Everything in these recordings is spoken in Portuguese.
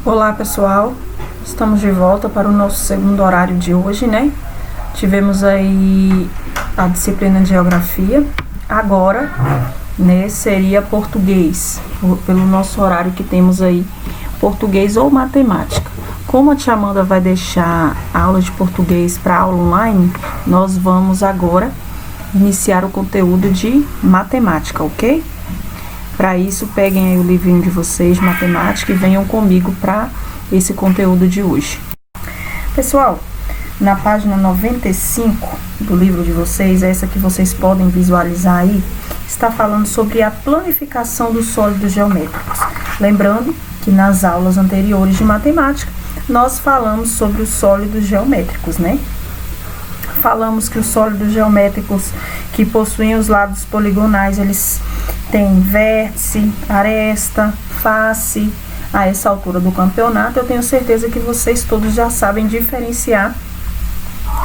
Olá pessoal, estamos de volta para o nosso segundo horário de hoje, né? Tivemos aí a disciplina de geografia, agora, né, seria português, pelo nosso horário que temos aí, português ou matemática. Como a tia Amanda vai deixar a aula de português para aula online, nós vamos agora iniciar o conteúdo de matemática, ok? Para isso, peguem aí o livrinho de vocês, matemática, e venham comigo para esse conteúdo de hoje. Pessoal, na página 95 do livro de vocês, essa que vocês podem visualizar aí, está falando sobre a planificação dos sólidos geométricos. Lembrando que nas aulas anteriores de matemática, nós falamos sobre os sólidos geométricos, né? Falamos que os sólidos geométricos que possuem os lados poligonais, eles têm vértice, aresta, face. A essa altura do campeonato, eu tenho certeza que vocês todos já sabem diferenciar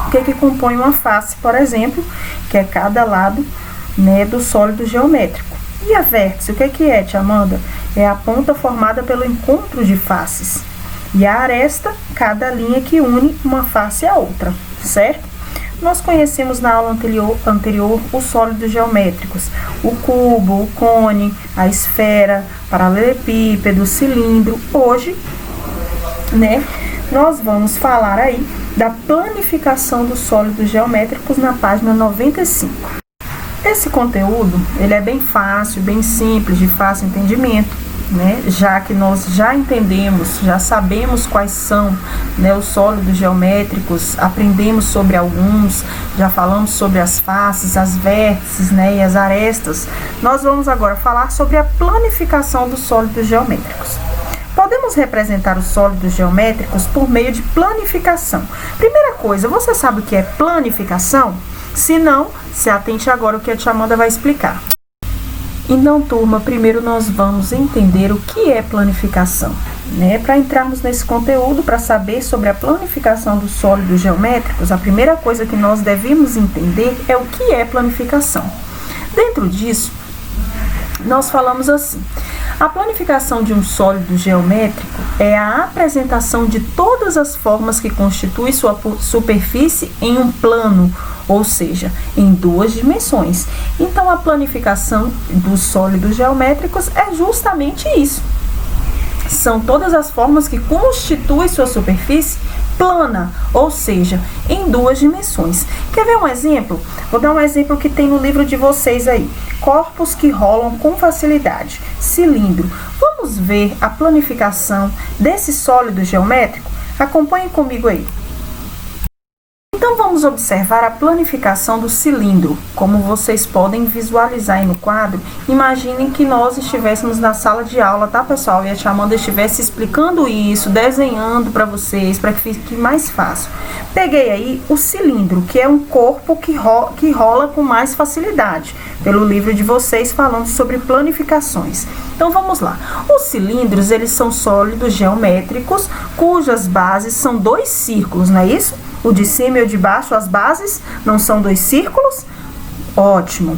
o que compõe uma face, por exemplo, que é cada lado, né, do sólido geométrico. E a vértice, o que é, tia Amanda? É a ponta formada pelo encontro de faces. E a aresta, cada linha que une uma face à outra, certo? Nós conhecemos na aula anterior os sólidos geométricos, o cubo, o cone, a esfera, paralelepípedo, o cilindro. Hoje, né, nós vamos falar aí da planificação dos sólidos geométricos na página 95. Esse conteúdo, ele é bem fácil, bem simples, de fácil entendimento, né? Já que nós já entendemos, já sabemos quais são, né, os sólidos geométricos, aprendemos sobre alguns, já falamos sobre as faces, as vértices, né, e as arestas. Nós vamos agora falar sobre a planificação dos sólidos geométricos. Podemos representar os sólidos geométricos por meio de planificação. Primeira coisa, você sabe o que é planificação? Se não, se atente agora o que a tia Amanda vai explicar. Então, turma, primeiro nós vamos entender o que é planificação, né? Para entrarmos nesse conteúdo, para saber sobre a planificação dos sólidos geométricos, a primeira coisa que nós devemos entender é o que é planificação. Dentro disso, nós falamos assim: a planificação de um sólido geométrico é a apresentação de todas as formas que constituem sua superfície em um plano, ou seja, em duas dimensões. Então, a planificação dos sólidos geométricos é justamente isso. São todas as formas que constituem sua superfície plana, ou seja, em duas dimensões. Quer ver um exemplo? Vou dar um exemplo que tem no livro de vocês aí. Corpos que rolam com facilidade. Cilindro. Vamos ver a planificação desse sólido geométrico? Acompanhem comigo aí. Então, vamos observar a planificação do cilindro. Como vocês podem visualizar aí no quadro, imaginem que nós estivéssemos na sala de aula, tá, pessoal? E a tia Amanda estivesse explicando isso, desenhando para vocês, para que fique mais fácil. Peguei aí o cilindro, que é um corpo que rola com mais facilidade, pelo livro de vocês falando sobre planificações. Então, vamos lá. Os cilindros, eles são sólidos geométricos, cujas bases são dois círculos, não é isso? O de cima e o de baixo, as bases, não são dois círculos? Ótimo.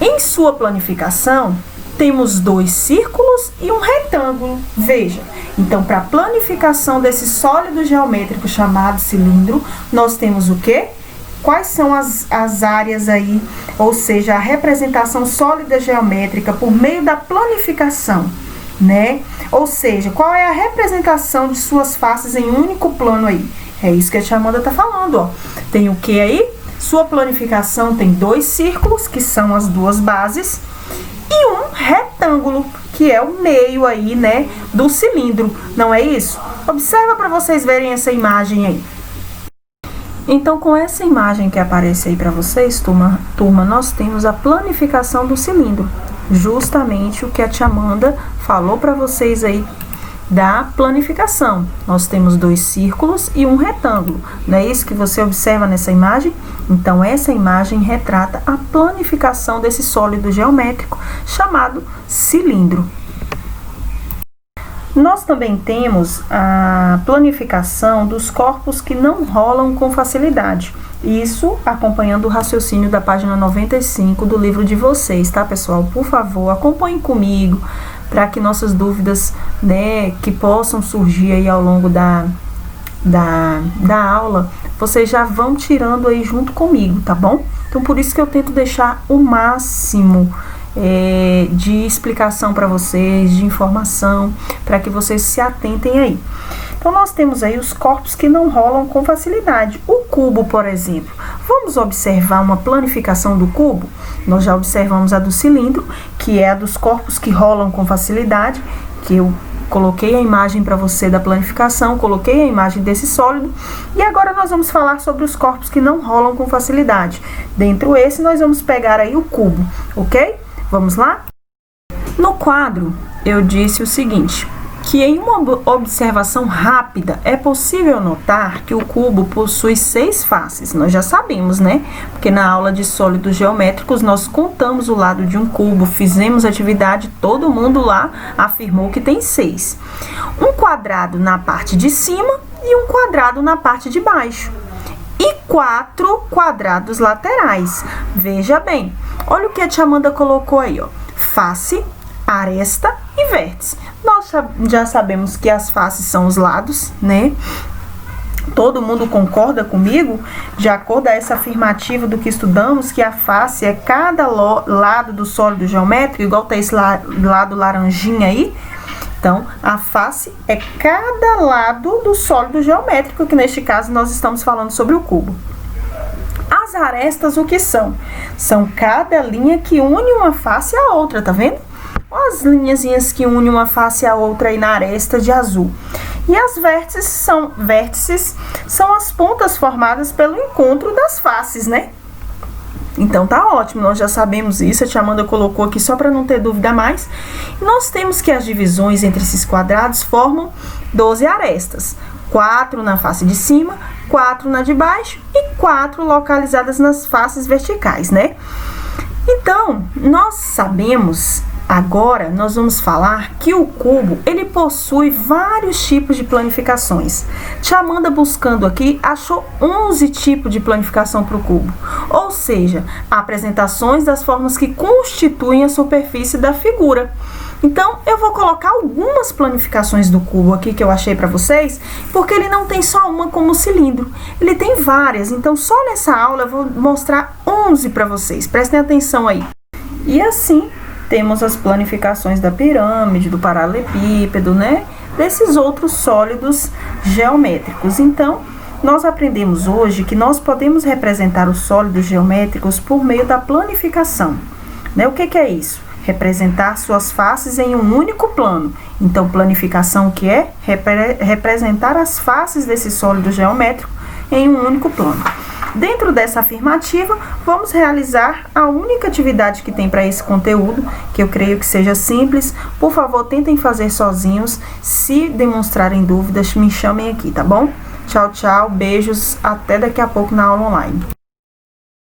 Em sua planificação, temos dois círculos e um retângulo. Veja, então, para a planificação desse sólido geométrico chamado cilindro, nós temos o quê? Quais são as áreas aí, ou seja, a representação sólida geométrica por meio da planificação, né? Ou seja, qual é a representação de suas faces em um único plano aí? É isso que a tia Amanda está falando, ó. Tem o que aí? Sua planificação tem dois círculos, que são as duas bases, e um retângulo, que é o meio aí, né, do cilindro. Não é isso? Observa para vocês verem essa imagem aí. Então, com essa imagem que aparece aí para vocês, turma, nós temos a planificação do cilindro. Justamente o que a tia Amanda falou para vocês aí da planificação. Nós temos dois círculos e um retângulo. Não é isso que você observa nessa imagem? Então, essa imagem retrata a planificação desse sólido geométrico chamado cilindro. Nós também temos a planificação dos corpos que não rolam com facilidade. Isso acompanhando o raciocínio da página 95 do livro de vocês, tá, pessoal? Por favor, acompanhem comigo, para que nossas dúvidas, né, que possam surgir aí ao longo da aula, vocês já vão tirando aí junto comigo, tá bom? Então, por isso que eu tento deixar o máximo de explicação para vocês, de informação, para que vocês se atentem aí. Então, nós temos aí os corpos que não rolam com facilidade. O cubo, por exemplo. Vamos observar uma planificação do cubo? Nós já observamos a do cilindro, que é a dos corpos que rolam com facilidade, que eu coloquei a imagem para você da planificação, coloquei a imagem desse sólido, e agora nós vamos falar sobre os corpos que não rolam com facilidade. Dentro desse, nós vamos pegar aí o cubo, ok? Vamos lá? No quadro, eu disse o seguinte, que em uma observação rápida é possível notar que o cubo possui 6 faces. Nós já sabemos, né? Porque na aula de sólidos geométricos nós contamos o lado de um cubo, fizemos atividade, todo mundo lá afirmou que tem 6. Um quadrado na parte de cima e um quadrado na parte de baixo. E 4 quadrados laterais. Veja bem, olha o que a tia Amanda colocou aí, ó. Face, aresta e vértice. Nós já sabemos que as faces são os lados, né? Todo mundo concorda comigo? De acordo a essa afirmativa do que estudamos, que a face é cada lado do sólido geométrico, igual tá esse lado laranjinha aí. Então, a face é cada lado do sólido geométrico, que neste caso nós estamos falando sobre o cubo. As arestas, o que são? São cada linha que une uma face à outra, tá vendo? As linhazinhas que unem uma face à outra aí na aresta de azul. E as vértices são as pontas formadas pelo encontro das faces, né? Então tá ótimo, nós já sabemos isso, a tia Amanda colocou aqui só para não ter dúvida mais. Nós temos que as divisões entre esses quadrados formam 12 arestas. 4 na face de cima, 4 na de baixo e 4 localizadas nas faces verticais, né? Então, nós sabemos, agora nós vamos falar que o cubo, ele possui vários tipos de planificações. Tia Amanda, buscando aqui, achou 11 tipos de planificação para o cubo. Ou seja, apresentações das formas que constituem a superfície da figura. Então, eu vou colocar algumas planificações do cubo aqui que eu achei para vocês, porque ele não tem só uma como cilindro, ele tem várias. Então, só nessa aula eu vou mostrar 11 para vocês, prestem atenção aí. E assim, temos as planificações da pirâmide, do paralelepípedo, né? Desses outros sólidos geométricos. Então, nós aprendemos hoje que nós podemos representar os sólidos geométricos por meio da planificação, né? O que é isso? Representar suas faces em um único plano. Então, planificação, o que é? Representar as faces desse sólido geométrico em um único plano. Dentro dessa afirmativa, vamos realizar a única atividade que tem para esse conteúdo, que eu creio que seja simples. Por favor, tentem fazer sozinhos. Se demonstrarem dúvidas, me chamem aqui, tá bom? Tchau, tchau, beijos, até daqui a pouco na aula online.